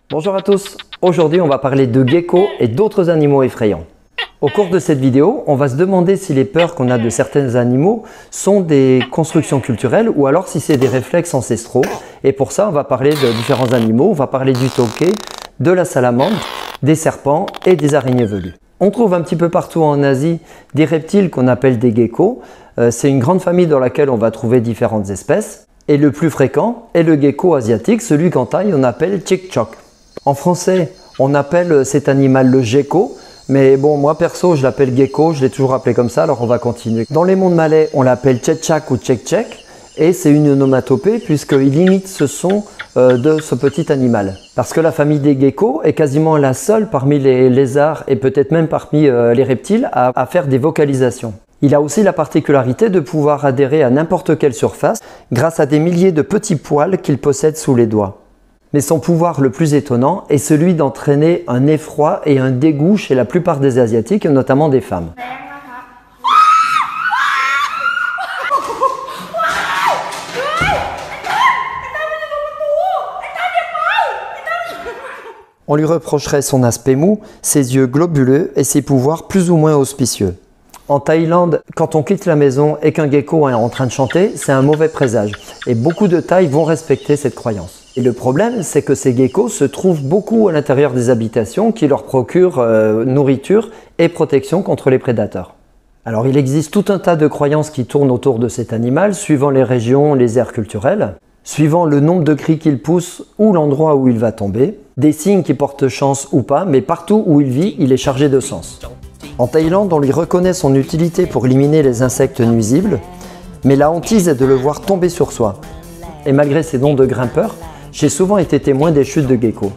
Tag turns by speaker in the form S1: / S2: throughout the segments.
S1: Bonjour à tous, aujourd'hui on va parler de geckos et d'autres animaux effrayants. Au cours de cette vidéo, on va se demander si les peurs qu'on a de certains animaux sont des constructions culturelles ou alors si c'est des réflexes ancestraux. Et pour ça, on va parler de différents animaux, on va parler du tauquet, de la salamandre, des serpents et des araignées velues. On trouve un petit peu partout en Asie des reptiles qu'on appelle des geckos. C'est une grande famille dans laquelle on va trouver différentes espèces. Et le plus fréquent est le gecko asiatique, celui qu'en Thaï on appelle chick-chock. En français, on appelle cet animal le gecko, mais bon, moi perso, je l'appelle gecko, je l'ai toujours appelé comme ça, alors on va continuer. Dans les mondes malais, on l'appelle tchetchak ou tchek-tchek, et c'est une onomatopée puisqu'il imite ce son de ce petit animal. Parce que la famille des geckos est quasiment la seule parmi les lézards et peut-être même parmi les reptiles à faire des vocalisations. Il a aussi la particularité de pouvoir adhérer à n'importe quelle surface grâce à des milliers de petits poils qu'il possède sous les doigts. Mais son pouvoir le plus étonnant est celui d'entraîner un effroi et un dégoût chez la plupart des Asiatiques, notamment des femmes. On lui reprocherait son aspect mou, ses yeux globuleux et ses pouvoirs plus ou moins auspicieux. En Thaïlande, quand on quitte la maison et qu'un gecko est en train de chanter, c'est un mauvais présage. Et beaucoup de Thaïs vont respecter cette croyance. Et le problème, c'est que ces geckos se trouvent beaucoup à l'intérieur des habitations qui leur procurent nourriture et protection contre les prédateurs. Alors il existe tout un tas de croyances qui tournent autour de cet animal, suivant les régions, les aires culturelles, suivant le nombre de cris qu'il pousse ou l'endroit où il va tomber, des signes qui portent chance ou pas, mais partout où il vit, il est chargé de sens. En Thaïlande, on lui reconnaît son utilité pour éliminer les insectes nuisibles, mais la hantise est de le voir tomber sur soi. Et malgré ses dons de grimpeur, j'ai souvent été témoin des chutes de geckos.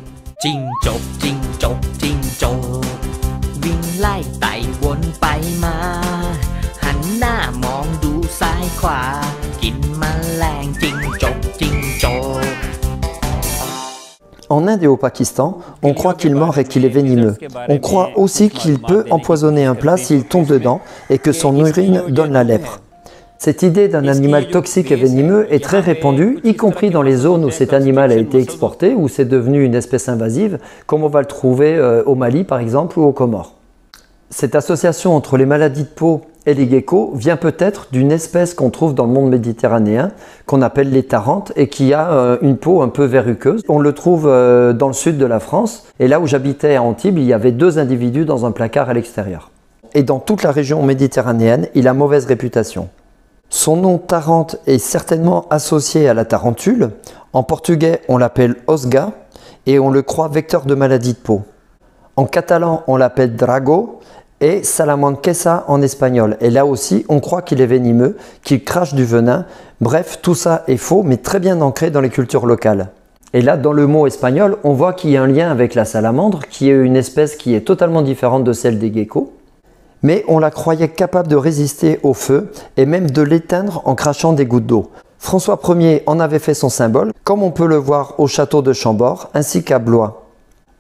S1: En Inde et au Pakistan, on croit qu'il mord et qu'il est venimeux. On croit aussi qu'il peut empoisonner un plat s'il tombe dedans et que son urine donne la lèpre. Cette idée d'un animal toxique et venimeux est très répandue, y compris dans les zones où cet animal a été exporté, où c'est devenu une espèce invasive, comme on va le trouver au Mali par exemple ou aux Comores. Cette association entre les maladies de peau et les geckos vient peut-être d'une espèce qu'on trouve dans le monde méditerranéen, qu'on appelle les tarantes, et qui a une peau un peu verruqueuse. On le trouve dans le sud de la France, et là où j'habitais à Antibes, il y avait 2 individus dans un placard à l'extérieur. Et dans toute la région méditerranéenne, il a mauvaise réputation. Son nom tarente est certainement associé à la tarentule. En portugais, on l'appelle osga, et on le croit vecteur de maladies de peau. En catalan, on l'appelle drago, et salamanquesa en espagnol. Et là aussi, on croit qu'il est venimeux, qu'il crache du venin. Bref, tout ça est faux, mais très bien ancré dans les cultures locales. Et là, dans le mot espagnol, on voit qu'il y a un lien avec la salamandre, qui est une espèce qui est totalement différente de celle des geckos. Mais on la croyait capable de résister au feu et même de l'éteindre en crachant des gouttes d'eau. François Ier en avait fait son symbole, comme on peut le voir au château de Chambord ainsi qu'à Blois.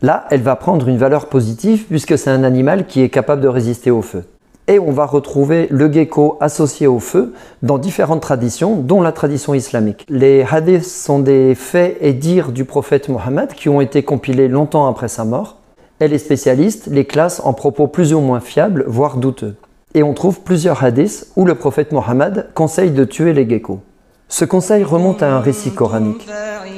S1: Là, elle va prendre une valeur positive puisque c'est un animal qui est capable de résister au feu. Et on va retrouver le gecko associé au feu dans différentes traditions, dont la tradition islamique. Les hadiths sont des faits et dires du prophète Mohammed qui ont été compilés longtemps après sa mort. Et les spécialistes les classent en propos plus ou moins fiables, voire douteux. Et on trouve plusieurs hadiths où le prophète Mohammed conseille de tuer les geckos. Ce conseil remonte à un récit coranique.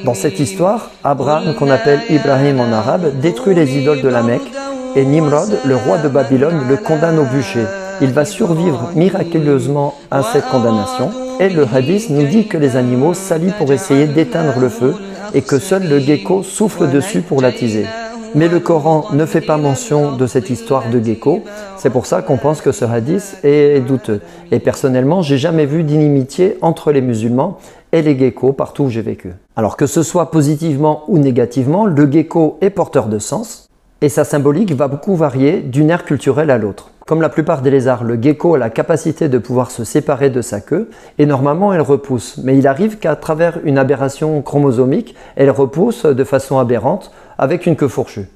S1: Dans cette histoire, Abraham, qu'on appelle Ibrahim en arabe, détruit les idoles de la Mecque et Nimrod, le roi de Babylone, le condamne au bûcher. Il va survivre miraculeusement à cette condamnation et le hadith nous dit que les animaux s'allient pour essayer d'éteindre le feu et que seul le gecko souffle dessus pour l'attiser. Mais le Coran ne fait pas mention de cette histoire de gecko, c'est pour ça qu'on pense que ce hadith est douteux. Et personnellement, j'ai jamais vu d'inimitié entre les musulmans et les geckos partout où j'ai vécu. Alors que ce soit positivement ou négativement, le gecko est porteur de sens et sa symbolique va beaucoup varier d'une ère culturelle à l'autre. Comme la plupart des lézards, le gecko a la capacité de pouvoir se séparer de sa queue et normalement elle repousse. Mais il arrive qu'à travers une aberration chromosomique, elle repousse de façon aberrante avec une queue fourchue.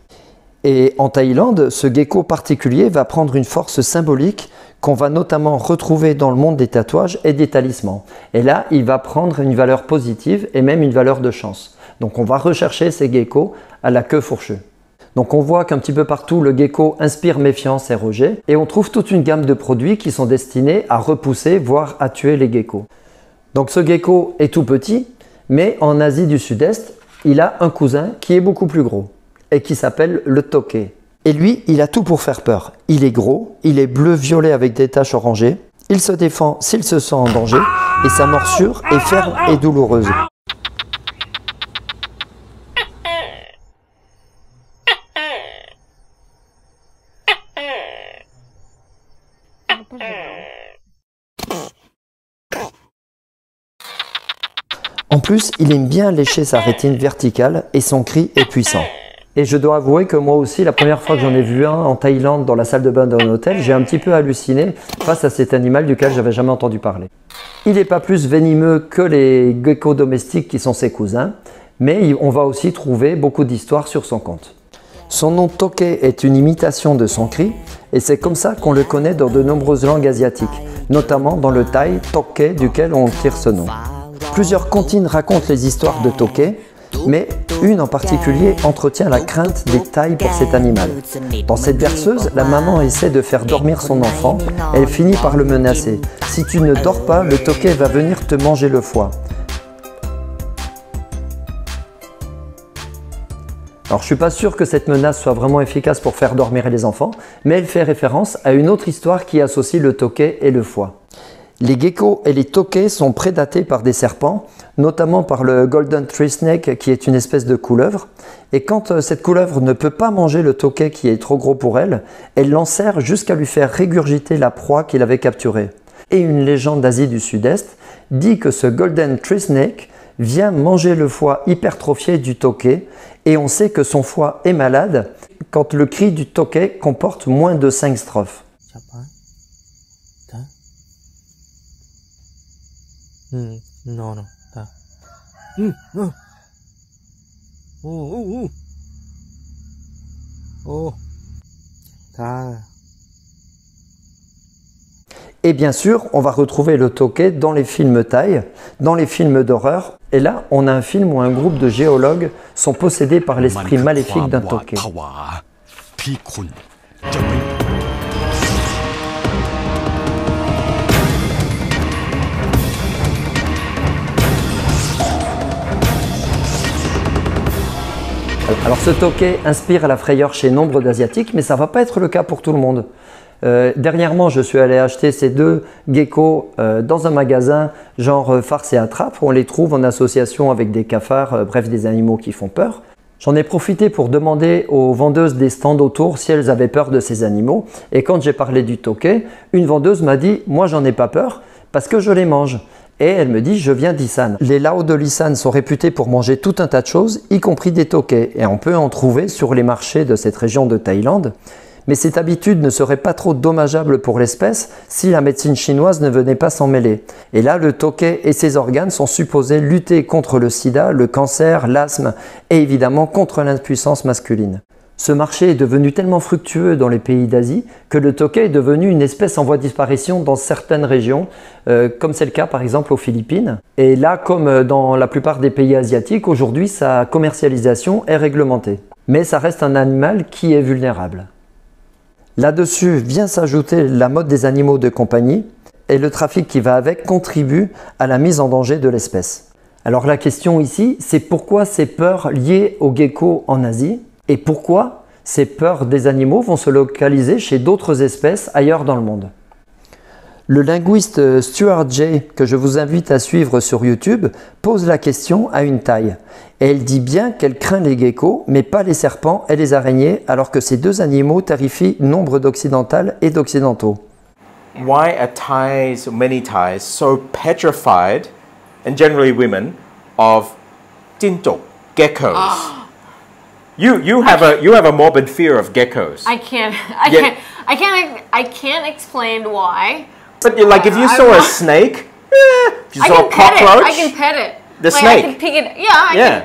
S1: Et en Thaïlande, ce gecko particulier va prendre une force symbolique qu'on va notamment retrouver dans le monde des tatouages et des talismans. Et là, il va prendre une valeur positive et même une valeur de chance. Donc on va rechercher ces geckos à la queue fourchue. Donc on voit qu'un petit peu partout, le gecko inspire méfiance et rejet. Et on trouve toute une gamme de produits qui sont destinés à repousser, voire à tuer les geckos. Donc ce gecko est tout petit, mais en Asie du Sud-Est, il a un cousin qui est beaucoup plus gros et qui s'appelle le tokay. Et lui, il a tout pour faire peur. Il est gros, il est bleu-violet avec des taches orangées, il se défend s'il se sent en danger et sa morsure est ferme et douloureuse. En plus, il aime bien lécher sa rétine verticale et son cri est puissant. Et je dois avouer que moi aussi, la première fois que j'en ai vu un en Thaïlande dans la salle de bain d'un hôtel, j'ai un petit peu halluciné face à cet animal duquel j'avais jamais entendu parler. Il n'est pas plus venimeux que les geckos domestiques qui sont ses cousins, mais on va aussi trouver beaucoup d'histoires sur son compte. Son nom tokay est une imitation de son cri et c'est comme ça qu'on le connaît dans de nombreuses langues asiatiques, notamment dans le thaï tokay duquel on tire ce nom. Plusieurs comptines racontent les histoires de tokay, mais une en particulier entretient la crainte des Thaïs pour cet animal. Dans cette berceuse, la maman essaie de faire dormir son enfant, elle finit par le menacer. Si tu ne dors pas, le tokay va venir te manger le foie. Alors je ne suis pas sûr que cette menace soit vraiment efficace pour faire dormir les enfants, mais elle fait référence à une autre histoire qui associe le tokay et le foie. Les geckos et les tokays sont prédatés par des serpents, notamment par le Golden Tree Snake qui est une espèce de couleuvre. Et quand cette couleuvre ne peut pas manger le tokay qui est trop gros pour elle, elle l'enserre jusqu'à lui faire régurgiter la proie qu'il avait capturée. Et une légende d'Asie du Sud-Est dit que ce Golden Tree Snake vient manger le foie hypertrophié du tokay et on sait que son foie est malade quand le cri du tokay comporte moins de 5 strophes.
S2: No.
S1: Et bien sûr, on va retrouver le tokay dans les films thaïs, dans les films d'horreur. Et là, on a un film où un groupe de géologues sont possédés par l'esprit maléfique d'un tokay. Alors ce tokay inspire la frayeur chez nombre d'Asiatiques, mais ça ne va pas être le cas pour tout le monde. Dernièrement, je suis allé acheter ces deux geckos dans un magasin genre farce et attrape. On les trouve en association avec des cafards, bref des animaux qui font peur. J'en ai profité pour demander aux vendeuses des stands autour si elles avaient peur de ces animaux. Et quand j'ai parlé du tokay, une vendeuse m'a dit « Moi j'en ai pas peur parce que je les mange ». Et elle me dit, je viens d'Isan. Les Lao de l'Isan sont réputés pour manger tout un tas de choses, y compris des tokays. Et on peut en trouver sur les marchés de cette région de Thaïlande. Mais cette habitude ne serait pas trop dommageable pour l'espèce si la médecine chinoise ne venait pas s'en mêler. Et là, le tokay et ses organes sont supposés lutter contre le sida, le cancer, l'asthme et évidemment contre l'impuissance masculine. Ce marché est devenu tellement fructueux dans les pays d'Asie que le tokay est devenu une espèce en voie de disparition dans certaines régions, comme c'est le cas par exemple aux Philippines. Et là, comme dans la plupart des pays asiatiques, aujourd'hui sa commercialisation est réglementée. Mais ça reste un animal qui est vulnérable. Là-dessus vient s'ajouter la mode des animaux de compagnie et le trafic qui va avec contribue à la mise en danger de l'espèce. Alors la question ici, c'est pourquoi ces peurs liées aux geckos en Asie ? Et pourquoi ces peurs des animaux vont se localiser chez d'autres espèces ailleurs dans le monde? Le linguiste Stuart Jay, que je vous invite à suivre sur YouTube, pose la question à une Thaï. Et elle dit bien qu'elle craint les geckos, mais pas les serpents et les araignées, alors que ces deux animaux terrifient nombre d'occidentales et d'occidentaux.
S3: Why are Thais, many Thais, so petrified, and generally women, of tinto, geckos? You have a morbid fear of geckos.
S4: I can't explain why.
S3: But like if you saw a snake, if you saw a cockroach,
S4: I can pet it.
S3: The
S4: like,
S3: snake.
S4: I can pick it. Yeah. I can,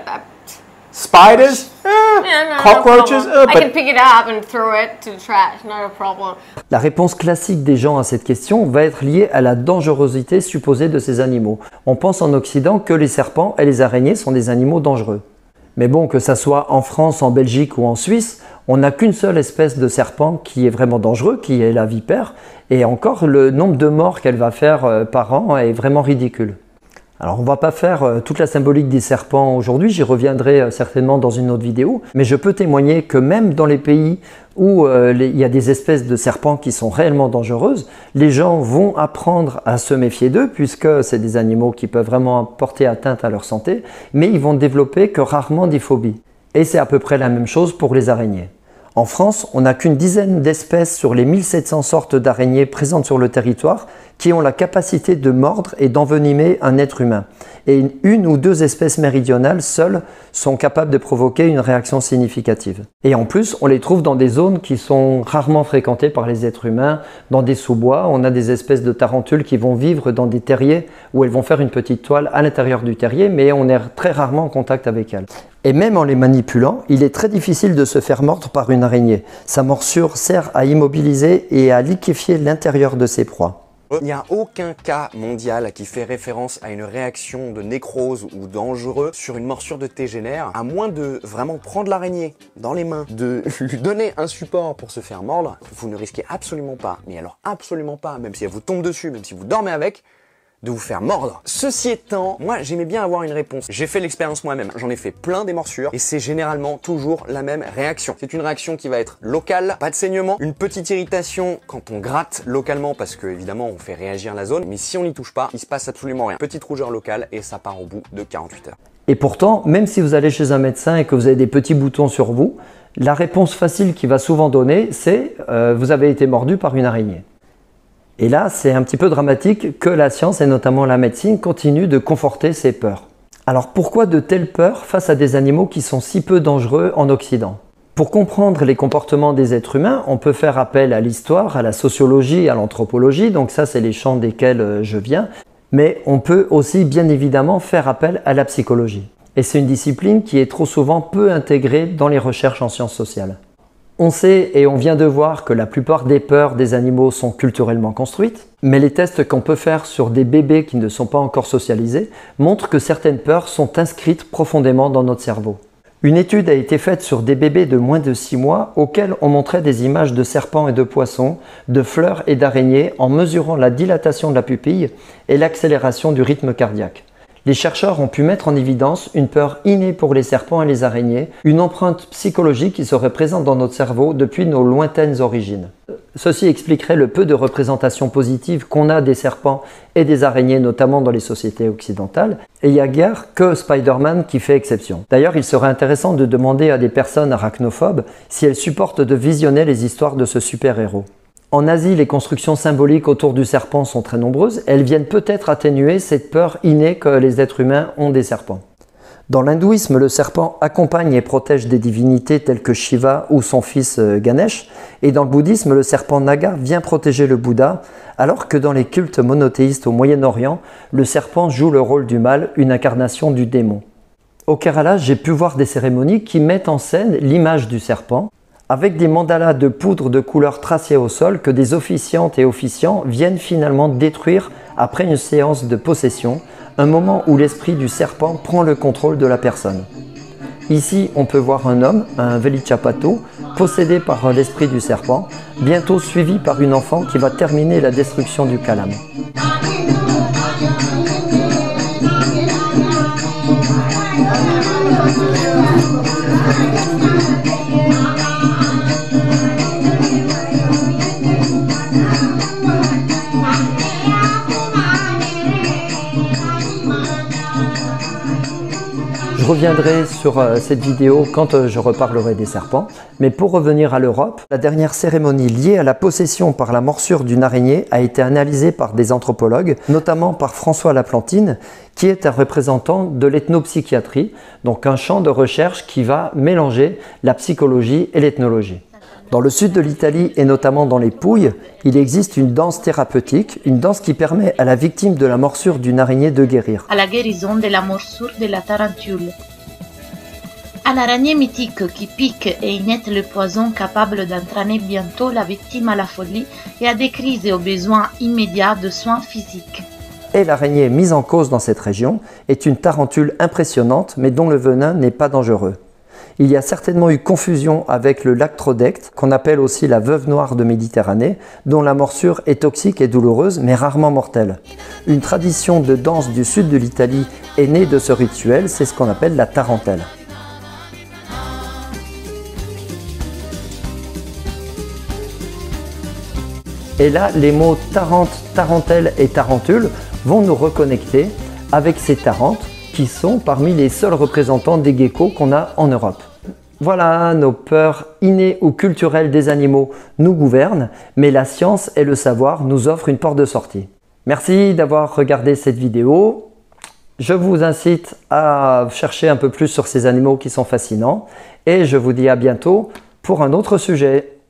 S3: Spiders?
S4: Yeah, no,
S3: Cockroaches?
S4: no problem. I can
S3: But
S4: pick it up and throw it to the trash, not a problem.
S1: La réponse classique des gens à cette question va être liée à la dangerosité supposée de ces animaux. On pense en Occident que les serpents et les araignées sont des animaux dangereux. Mais bon, que ça soit en France, en Belgique ou en Suisse, on n'a qu'une seule espèce de serpent qui est vraiment dangereux, qui est la vipère. Et encore, le nombre de morts qu'elle va faire par an est vraiment ridicule. Alors on ne va pas faire toute la symbolique des serpents aujourd'hui, j'y reviendrai certainement dans une autre vidéo, mais je peux témoigner que même dans les pays où il y a des espèces de serpents qui sont réellement dangereuses, les gens vont apprendre à se méfier d'eux puisque c'est des animaux qui peuvent vraiment porter atteinte à leur santé, mais ils vont développer que rarement des phobies. Et c'est à peu près la même chose pour les araignées. En France, on n'a qu'une dizaine d'espèces sur les 1700 sortes d'araignées présentes sur le territoire qui ont la capacité de mordre et d'envenimer un être humain. Et une ou deux espèces méridionales seules sont capables de provoquer une réaction significative. Et en plus, on les trouve dans des zones qui sont rarement fréquentées par les êtres humains, dans des sous-bois. On a des espèces de tarentules qui vont vivre dans des terriers où elles vont faire une petite toile à l'intérieur du terrier, mais on est très rarement en contact avec elles. Et même en les manipulant, il est très difficile de se faire mordre par une araignée. Sa morsure sert à immobiliser et à liquéfier l'intérieur de ses proies.
S5: Il n'y a aucun cas mondial qui fait référence à une réaction de nécrose ou dangereux sur une morsure de tégénère, à moins de vraiment prendre l'araignée dans les mains, de lui donner un support pour se faire mordre. Vous ne risquez absolument pas, mais alors absolument pas, même si elle vous tombe dessus, même si vous dormez avec, de vous faire mordre. Ceci étant, moi j'aimais bien avoir une réponse. J'ai fait l'expérience moi-même, j'en ai fait plein des morsures et c'est généralement toujours la même réaction. C'est une réaction qui va être locale, pas de saignement, une petite irritation quand on gratte localement parce que évidemment on fait réagir la zone, mais si on n'y touche pas, il se passe absolument rien. Petite rougeur locale et ça part au bout de 48 heures.
S1: Et pourtant, même si vous allez chez un médecin et que vous avez des petits boutons sur vous, la réponse facile qu'il va souvent donner, c'est vous avez été mordu par une araignée. Et là, c'est un petit peu dramatique que la science et notamment la médecine continuent de conforter ces peurs. Alors pourquoi de telles peurs face à des animaux qui sont si peu dangereux en Occident? Pour comprendre les comportements des êtres humains, on peut faire appel à l'histoire, à la sociologie, à l'anthropologie, donc ça c'est les champs desquels je viens, mais on peut aussi bien évidemment faire appel à la psychologie. Et c'est une discipline qui est trop souvent peu intégrée dans les recherches en sciences sociales. On sait et on vient de voir que la plupart des peurs des animaux sont culturellement construites, mais les tests qu'on peut faire sur des bébés qui ne sont pas encore socialisés montrent que certaines peurs sont inscrites profondément dans notre cerveau. Une étude a été faite sur des bébés de moins de 6 mois auxquels on montrait des images de serpents et de poissons, de fleurs et d'araignées en mesurant la dilatation de la pupille et l'accélération du rythme cardiaque. Les chercheurs ont pu mettre en évidence une peur innée pour les serpents et les araignées, une empreinte psychologique qui serait présente dans notre cerveau depuis nos lointaines origines. Ceci expliquerait le peu de représentations positives qu'on a des serpents et des araignées, notamment dans les sociétés occidentales, et il n'y a guère que Spider-Man qui fait exception. D'ailleurs, il serait intéressant de demander à des personnes arachnophobes si elles supportent de visionner les histoires de ce super-héros. En Asie, les constructions symboliques autour du serpent sont très nombreuses. Elles viennent peut-être atténuer cette peur innée que les êtres humains ont des serpents. Dans l'hindouisme, le serpent accompagne et protège des divinités telles que Shiva ou son fils Ganesh. Et dans le bouddhisme, le serpent Naga vient protéger le Bouddha, alors que dans les cultes monothéistes au Moyen-Orient, le serpent joue le rôle du mal, une incarnation du démon. Au Kerala, j'ai pu voir des cérémonies qui mettent en scène l'image du serpent, avec des mandalas de poudre de couleur tracés au sol que des officiantes et officiants viennent finalement détruire après une séance de possession, un moment où l'esprit du serpent prend le contrôle de la personne. Ici, on peut voir un homme, un Velichapato, possédé par l'esprit du serpent, bientôt suivi par une enfant qui va terminer la destruction du calame. Je reviendrai sur cette vidéo quand je reparlerai des serpents, mais pour revenir à l'Europe, la dernière cérémonie liée à la possession par la morsure d'une araignée a été analysée par des anthropologues, notamment par François Laplantine, qui est un représentant de l'ethnopsychiatrie, donc un champ de recherche qui va mélanger la psychologie et l'ethnologie. Dans le sud de l'Italie et notamment dans les Pouilles, il existe une danse thérapeutique, une danse qui permet à la victime de la morsure d'une araignée de guérir.
S6: À la guérison de la morsure de la tarentule. À l'araignée mythique qui pique et émiette le poison capable d'entraîner bientôt la victime à la folie et à des crises et aux besoins immédiats de soins physiques.
S1: Et l'araignée mise en cause dans cette région est une tarentule impressionnante mais dont le venin n'est pas dangereux. Il y a certainement eu confusion avec le lactrodecte, qu'on appelle aussi la veuve noire de Méditerranée, dont la morsure est toxique et douloureuse, mais rarement mortelle. Une tradition de danse du sud de l'Italie est née de ce rituel, c'est ce qu'on appelle la tarentelle. Et là, les mots tarente, tarentelle et tarentule vont nous reconnecter avec ces tarentes qui sont parmi les seuls représentants des geckos qu'on a en Europe. Voilà, nos peurs innées ou culturelles des animaux nous gouvernent, mais la science et le savoir nous offrent une porte de sortie. Merci d'avoir regardé cette vidéo. Je vous incite à chercher un peu plus sur ces animaux qui sont fascinants et je vous dis à bientôt pour un autre sujet.